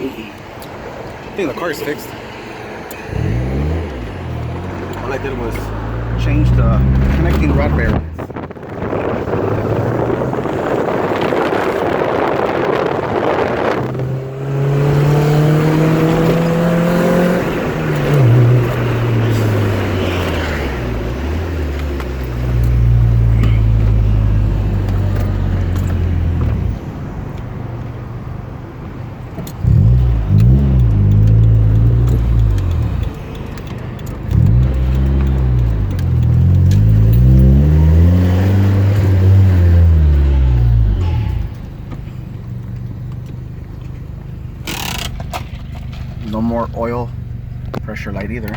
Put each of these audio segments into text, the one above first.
I think the car is fixed. All I did was change the connecting rod bearings. No more oil pressure light either.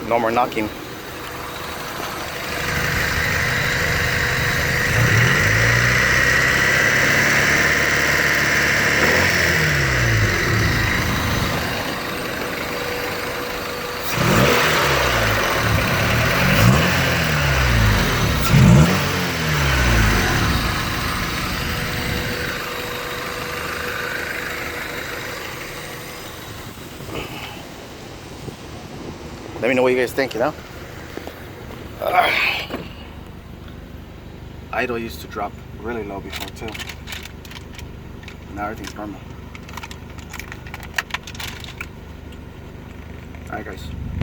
No more knocking. Let me know what you guys think, you know? Idle used to drop really low before too. Now everything's normal. Alright guys.